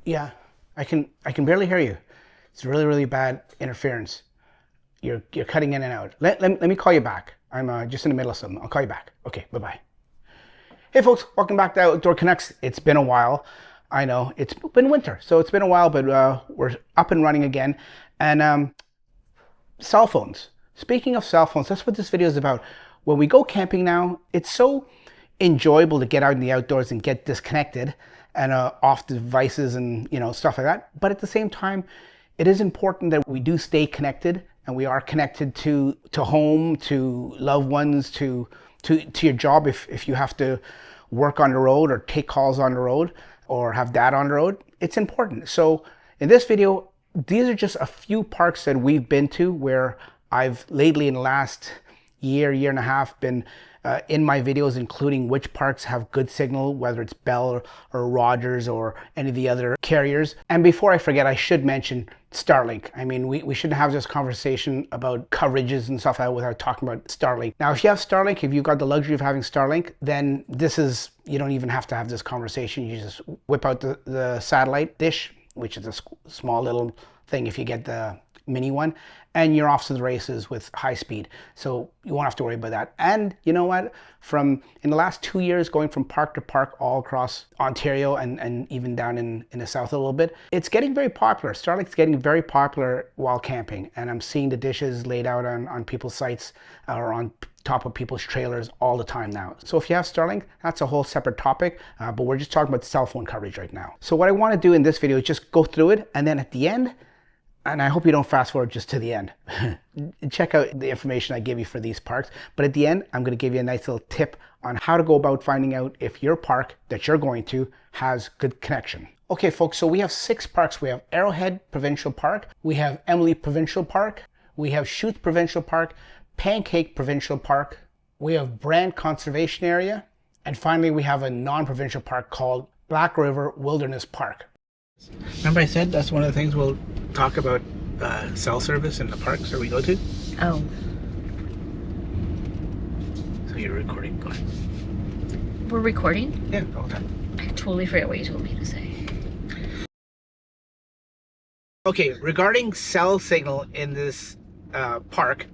Yeah, I can barely hear you. It's really, really bad interference. You're cutting in and out. Let me call you back. I'm just in the middle of something. I'll call you back. Okay, bye-bye. Hey folks, welcome back to Outdoor Canucks. It's been a while. I know it's been winter, so it's been a while, but we're up and running again. And cell phones. Speaking of cell phones, that's what this video is about. When we go camping now, it's so enjoyable to get out in the outdoors and get disconnected and off the devices and stuff like that. But at the same time, it is important that we do stay connected and we are connected to home, to loved ones, to your job if you have to work on the road or take calls on the road or have data on the road. It's important. So in this video, these are just a few parks that we've been to where I've lately in the last year and a half been in my videos, including which parks have good signal, whether it's Bell or Rogers or any of the other carriers. And before I forget, I should mention Starlink. I mean, we shouldn't have this conversation about coverages and stuff like that without talking about Starlink. Now, if you have Starlink, if you've got the luxury of having Starlink, then you don't even have to have this conversation. You just whip out the satellite dish, which is a small little thing if you get the mini one, and you're off to the races with high speed. So you won't have to worry about that. And you know what? In the last 2 years, going from park to park all across Ontario and even down in the south a little bit, it's getting very popular. Starlink's getting very popular while camping. And I'm seeing the dishes laid out on people's sites or on top of people's trailers all the time now. So if you have Starlink, that's a whole separate topic, but we're just talking about cell phone coverage right now. So what I want to do in this video is just go through it, and then at the end, and I hope you don't fast forward just to the end. Check out the information I give you for these parks. But at the end, I'm going to give you a nice little tip on how to go about finding out if your park that you're going to has good connection. Okay, folks, so we have 6 parks. We have Arrowhead Provincial Park. We have Emily Provincial Park. We have Chutes Provincial Park, Pancake Provincial Park. We have Brand Conservation Area. And finally, we have a non-provincial park called Black River Wilderness Park. Remember I said that's one of the things we'll talk about cell service in the parks that we go to? Oh. So you're recording, go ahead. We're recording? Yeah, all the time. I totally forget what you told me to say. Okay, regarding cell signal in this park,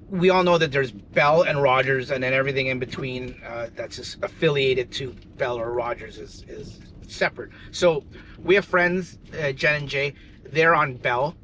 we all know that there's Bell and Rogers, and then everything in between that's just affiliated to Bell or Rogers is separate. So we have friends, Jen and Jay, they're on Bell,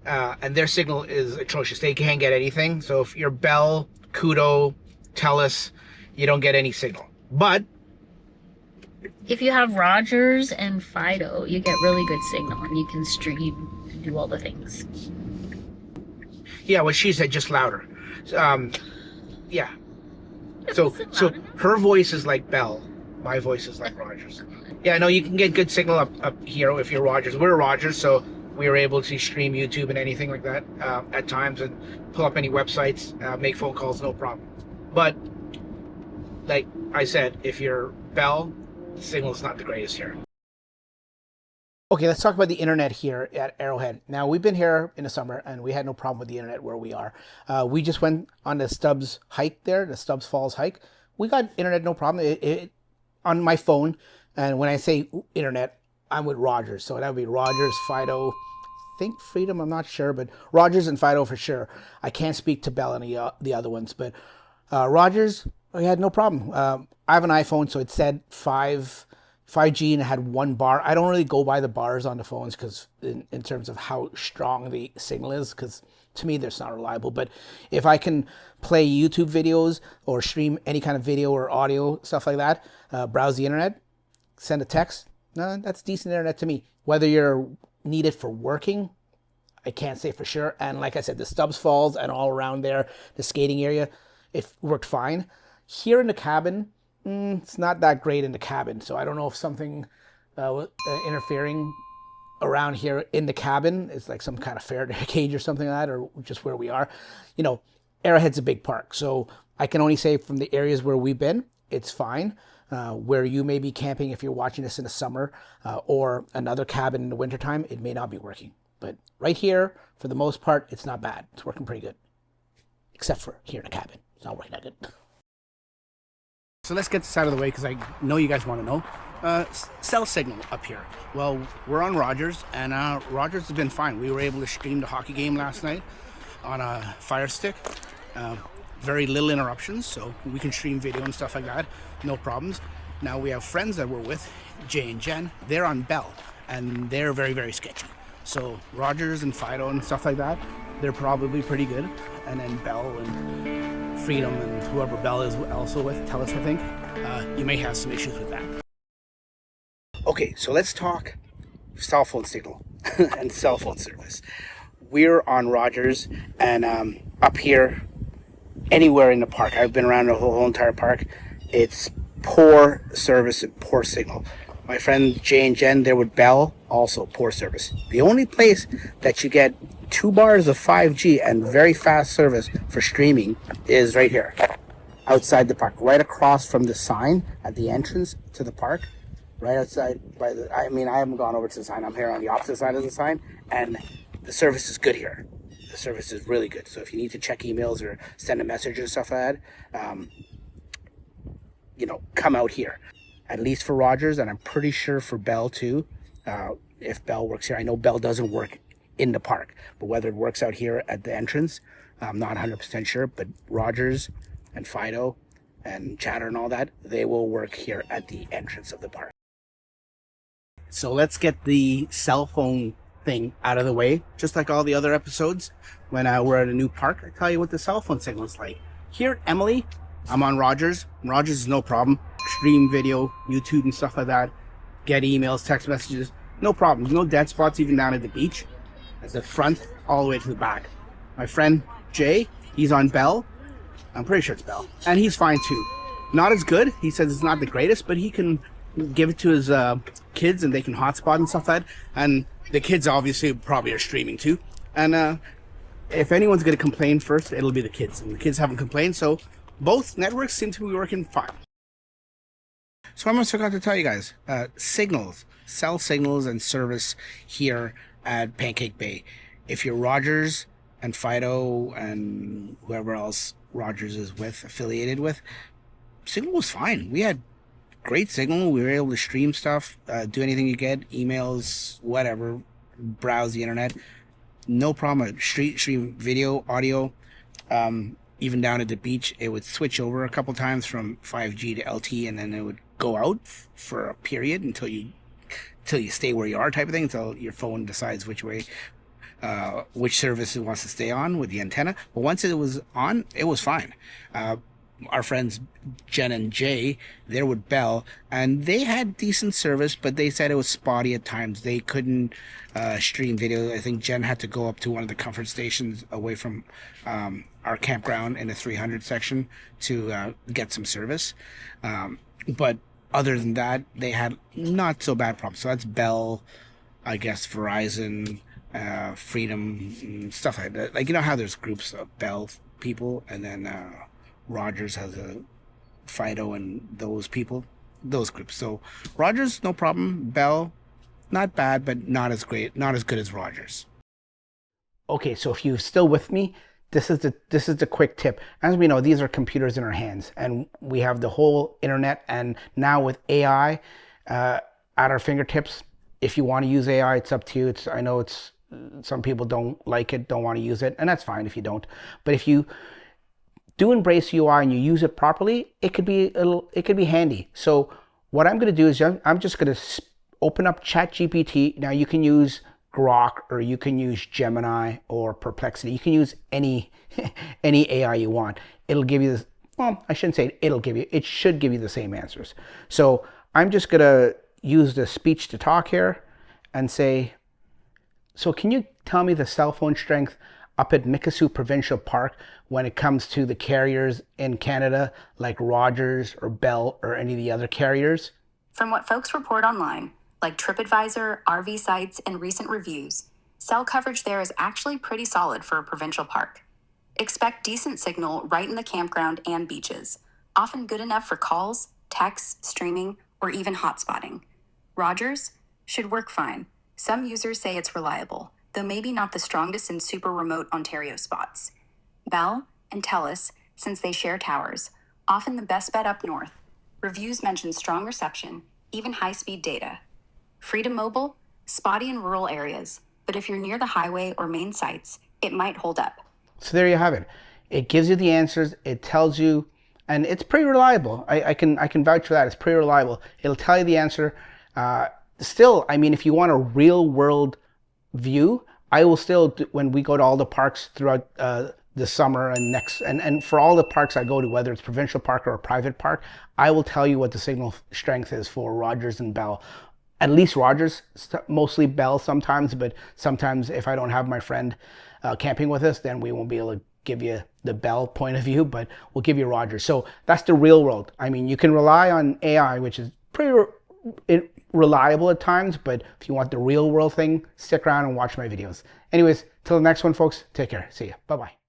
and their signal is atrocious. They can't get anything. So if you're Bell, Kudo, Telus, you don't get any signal. But if you have Rogers and Fido, you get really good signal and you can stream and do all the things. yeah, what she said, just louder. Yeah. So her voice is like Bell. My voice is like Rogers. Yeah, no, you can get good signal up here if you're Rogers. We're Rogers, so we were able to stream YouTube and anything like that at times and pull up any websites, make phone calls, no problem. But like I said, if you're Bell, the signal is not the greatest here. Okay, let's talk about the internet here at Arrowhead. Now, we've been here in the summer and we had no problem with the internet where we are. We just went on the Stubbs hike there, the Stubbs Falls hike. We got internet, no problem. On my phone, and when I say internet, I'm with Rogers. So that would be Rogers, Fido, I think Freedom, I'm not sure, but Rogers and Fido for sure. I can't speak to Bell and the other ones, but Rogers, I had no problem. I have an iPhone, so it said 5G and it had 1 bar. I don't really go by the bars on the phones because in terms of how strong the signal is, because to me, that's not reliable. But if I can play YouTube videos or stream any kind of video or audio, stuff like that, browse the internet, send a text, no, that's decent internet to me. Whether you're needed for working, I can't say for sure. And like I said, the Stubbs Falls and all around there, the skating area, it worked fine. Here in the cabin, it's not that great in the cabin. So I don't know if something interfering around here in the cabin. It's like some kind of Faraday cage or something like that, or just where we are. You know, Arrowhead's a big park, so I can only say from the areas where we've been, it's fine. Where you may be camping, if you're watching this in the summer or another cabin in the wintertime, it may not be working. But right here, for the most part, it's not bad. It's working pretty good. Except for here in the cabin. It's not working that good. So let's get this out of the way because I know you guys want to know. cell signal up here. Well, we're on Rogers, and Rogers has been fine. We were able to stream the hockey game last night on a Fire Stick. Very little interruptions, so we can stream video and stuff like that, no problems. Now we have friends that we're with, Jay and Jen. They're on Bell, and they're very, very sketchy. So Rogers and Fido and stuff like that, they're probably pretty good. And then Bell and Freedom and whoever Bell is also with, TELUS, I think, you may have some issues with that. Okay, so let's talk cell phone signal and cell phone service. We're on Rogers, and up here, anywhere in the park, I've been around the whole entire park, it's poor service and poor signal. My friend Jay and Jen, they're with Bell, also poor service. The only place that you get 2 bars of 5G and very fast service for streaming is right here, outside the park, right across from the sign at the entrance to the park, right outside by the, I haven't gone over to the sign, I'm here on the opposite side of the sign, and the service is good here. The service is really good. So if you need to check emails or send a message or stuff like that, come out here. At least for Rogers, and I'm pretty sure for Bell too. If Bell works here, I know Bell doesn't work in the park, but whether it works out here at the entrance, I'm not 100% sure. But Rogers and Fido and Chatter and all that, they will work here at the entrance of the park. So let's get the cell phone thing out of the way. Just like all the other episodes, when we're at a new park, I tell you what the cell phone signal is like. Here at Emily, I'm on Rogers. Rogers is no problem. Stream video, YouTube and stuff like that. Get emails, text messages, no problem. No dead spots even down at the beach. At the front, all the way to the back. My friend Jay, he's on Bell. I'm pretty sure it's Bell. And he's fine too. Not as good. He says it's not the greatest, but he can give it to his kids and they can hotspot and stuff like that. And the kids obviously probably are streaming too. And if anyone's going to complain first, it'll be the kids. And the kids haven't complained, so both networks seem to be working fine. So I almost forgot to tell you guys, signals, cell signals and service here at Pancake Bay. If you're Rogers and Fido and whoever else Rogers is with, affiliated with, signal was fine. We had great signal. We were able to stream stuff, do anything you get, emails, whatever, browse the internet. No problem. Stream video, audio. Even down at the beach, it would switch over a couple times from 5G to LTE, and then it would go out for a period until you stay where you are, type of thing, until your phone decides which which service it wants to stay on with the antenna. But once it was on, it was fine. Our friends Jen and Jay, they're with Bell, and they had decent service, but they said it was spotty at times. They couldn't stream video. I think Jen had to go up to one of the comfort stations away from our campground in the 300 section to get some service. But other than that, they had not so bad problems. So that's Bell, I guess Verizon, Freedom, stuff like that. Like, you know how there's groups of Bell people, and then Rogers has a Fido and those people, those groups. So Rogers, no problem. Bell, not bad, but not as great, not as good as Rogers. Okay, so if you're still with me, this is the quick tip. As we know, these are computers in our hands, and we have the whole internet, and now with AI at our fingertips. If you want to use AI, it's up to you. I know some people don't like it, don't want to use it, and that's fine if you don't. But if you do embrace UI and you use it properly, it could be handy. So what I'm going to do is I'm just going to open up ChatGPT. Now you can use Grok, or you can use Gemini or Perplexity. You can use any AI you want. It'll give you this. Well, I shouldn't say it should give you the same answers. So I'm just going to use the speech to talk here and say, so can you tell me the cell phone strength up at Mikisew Provincial Park when it comes to the carriers in Canada, like Rogers or Bell or any of the other carriers? From what folks report online, like TripAdvisor, RV sites, and recent reviews, cell coverage there is actually pretty solid for a provincial park. Expect decent signal right in the campground and beaches, often good enough for calls, texts, streaming, or even hotspotting. Rogers should work fine. Some users say it's reliable, though maybe not the strongest in super remote Ontario spots. Bell and TELUS, since they share towers, often the best bet up north. Reviews mention strong reception, even high-speed data. Freedom Mobile, spotty in rural areas, but if you're near the highway or main sites, it might hold up. So there you have it. It gives you the answers. It tells you, and it's pretty reliable. I can vouch for that. It's pretty reliable. It'll tell you the answer. Still, I mean, if you want a real world view, I will still, when we go to all the parks throughout the summer and for all the parks I go to, whether it's provincial park or a private park, I will tell you what the signal strength is for Rogers and Bell. At least Rogers, mostly Bell sometimes, but sometimes if I don't have my friend camping with us, then we won't be able to give you the Bell point of view, but we'll give you Rogers. So that's the real world. I mean, you can rely on AI, which is pretty reliable at times, but if you want the real world thing, stick around and watch my videos. Anyways, till the next one, folks, take care. See ya. Bye-bye.